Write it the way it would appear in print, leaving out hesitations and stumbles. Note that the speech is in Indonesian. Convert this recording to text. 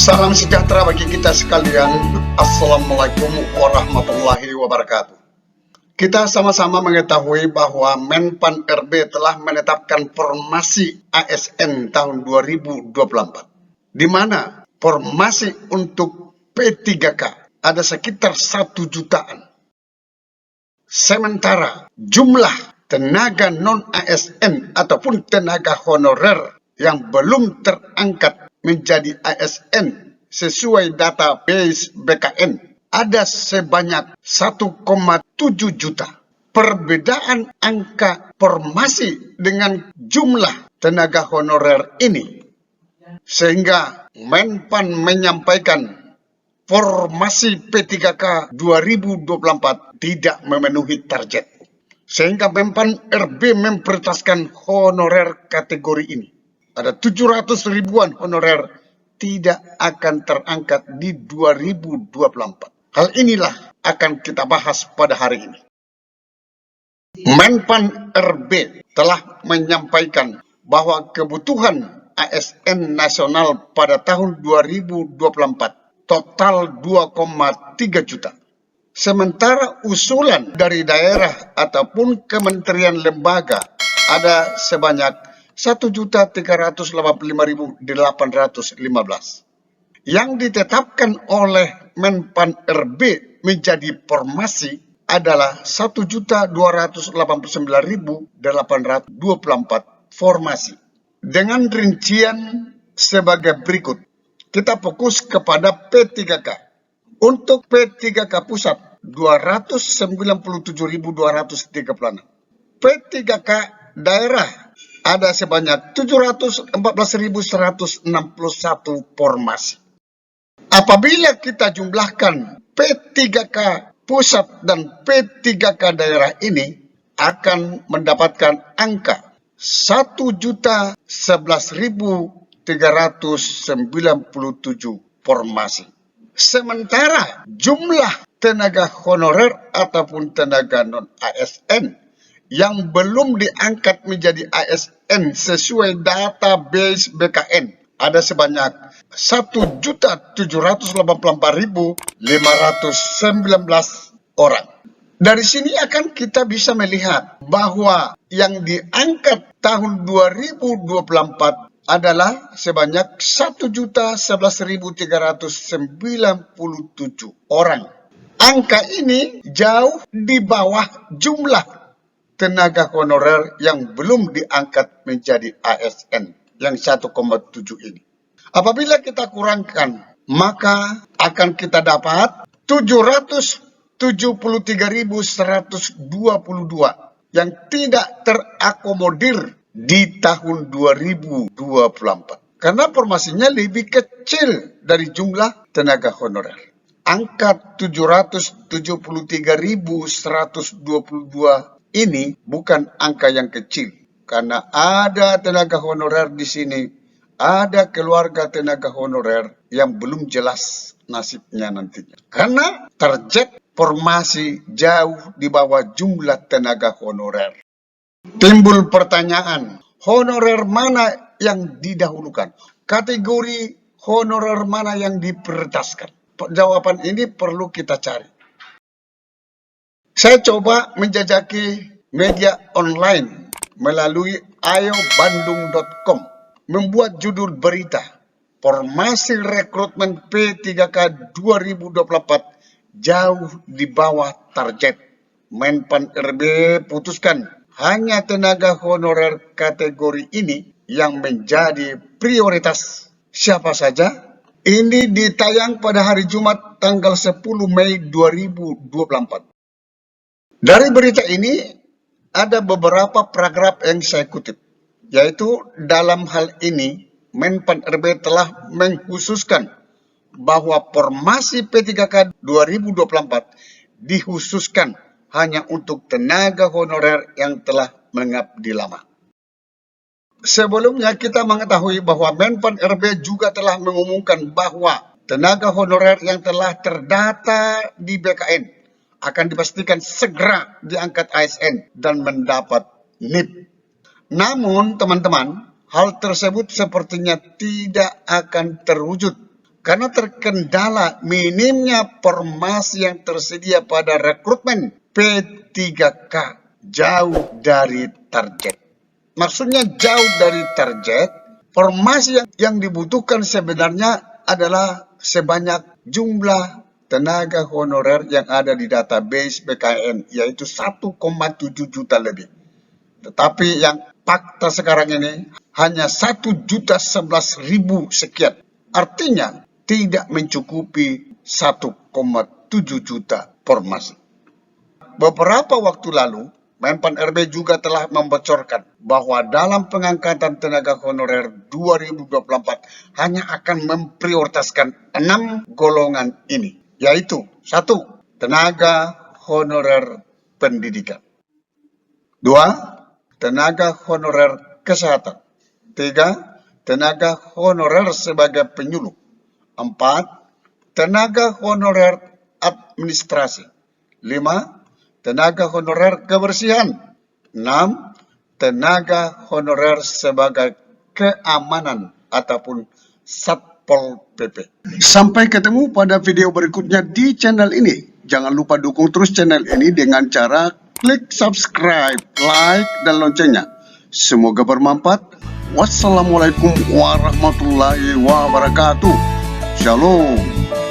Salam sejahtera bagi kita sekalian. Assalamualaikum warahmatullahi wabarakatuh. Kita sama-sama mengetahui bahwa Menpan RB telah menetapkan formasi ASN tahun 2024, di mana formasi untuk P3K ada sekitar 1 jutaan. Sementara jumlah tenaga non-ASN ataupun tenaga honorer yang belum terangkat menjadi ASN sesuai database BKN ada sebanyak 1,7 juta. Perbedaan angka formasi dengan jumlah tenaga honorer ini, sehingga Menpan menyampaikan formasi P3K 2024 tidak memenuhi target. Sehingga Menpan RB memprioritaskan honorer kategori ini. Ada 700 ribuan honorer tidak akan terangkat di 2024. Hal inilah akan kita bahas pada hari ini. Menpan RB telah menyampaikan bahwa kebutuhan ASN nasional pada tahun 2024 total 2,3 juta. Sementara usulan dari daerah ataupun kementerian lembaga ada sebanyak 1.385.815 yang ditetapkan oleh Menpan RB menjadi formasi adalah 1.289.824 formasi. Dengan rincian sebagai berikut. Kita fokus kepada P3K. Untuk P3K pusat 297.236. P3K daerah ada sebanyak 714.161 formasi. Apabila kita jumlahkan P3K pusat dan P3K daerah ini akan mendapatkan angka 1.011.397 formasi. Sementara jumlah tenaga honorer ataupun tenaga non-ASN yang belum diangkat menjadi ASN sesuai database BKN ada sebanyak 1.784.519 orang. Dari sini akan kita bisa melihat bahwa yang diangkat tahun 2024 adalah sebanyak 1.011.397 orang. Angka ini jauh di bawah jumlah tenaga honorer yang belum diangkat menjadi ASN yang 1,7 ini. Apabila kita kurangkan, maka akan kita dapat 773.122 yang tidak terakomodir di tahun 2024. Karena formasinya lebih kecil dari jumlah tenaga honorer. Angka 773.122 ini bukan angka yang kecil, karena ada tenaga honorer di sini, ada keluarga tenaga honorer yang belum jelas nasibnya nantinya. Karena target formasi jauh di bawah jumlah tenaga honorer. Timbul pertanyaan, honorer mana yang didahulukan? Kategori honorer mana yang diprioritaskan? Jawaban ini perlu kita cari. Saya coba menjajaki media online melalui ayobandung.com, membuat judul berita, formasi rekrutmen P3K 2024 jauh di bawah target. Menpan RB putuskan hanya tenaga honorer kategori ini yang menjadi prioritas. Siapa saja? Ini ditayang pada hari Jumat tanggal 10 Mei 2024. Dari berita ini ada beberapa paragraf yang saya kutip, yaitu dalam hal ini Menpan RB telah mengkhususkan bahwa formasi P3K 2024 dikhususkan hanya untuk tenaga honorer yang telah mengabdi lama. Sebelumnya kita mengetahui bahwa Menpan RB juga telah mengumumkan bahwa tenaga honorer yang telah terdata di BKN akan dipastikan segera diangkat ASN dan mendapat NIP. Namun teman-teman, hal tersebut sepertinya tidak akan terwujud karena terkendala minimnya formasi yang tersedia pada rekrutmen P3K jauh dari target. Maksudnya jauh dari target, formasi yang dibutuhkan sebenarnya adalah sebanyak jumlah tenaga honorer yang ada di database BKN, yaitu 1,7 juta lebih. Tetapi yang fakta sekarang ini hanya 1.011.000 sekian. Artinya tidak mencukupi 1,7 juta formasi. Beberapa waktu lalu, Menpan RB juga telah membocorkan bahwa dalam pengangkatan tenaga honorer 2024 hanya akan memprioritaskan 6 golongan ini, yaitu 1. Tenaga honorer pendidikan, 2. Tenaga honorer kesehatan, 3. Tenaga honorer sebagai penyuluh, 4. Tenaga honorer administrasi, 5. Tenaga honorer kebersihan, 6. Tenaga honorer sebagai keamanan ataupun Satpol PP. Sampai ketemu pada video berikutnya di channel ini. Jangan lupa dukung terus channel ini dengan cara klik subscribe, like, dan loncengnya. Semoga bermanfaat. Wassalamualaikum warahmatullahi wabarakatuh. Shalom.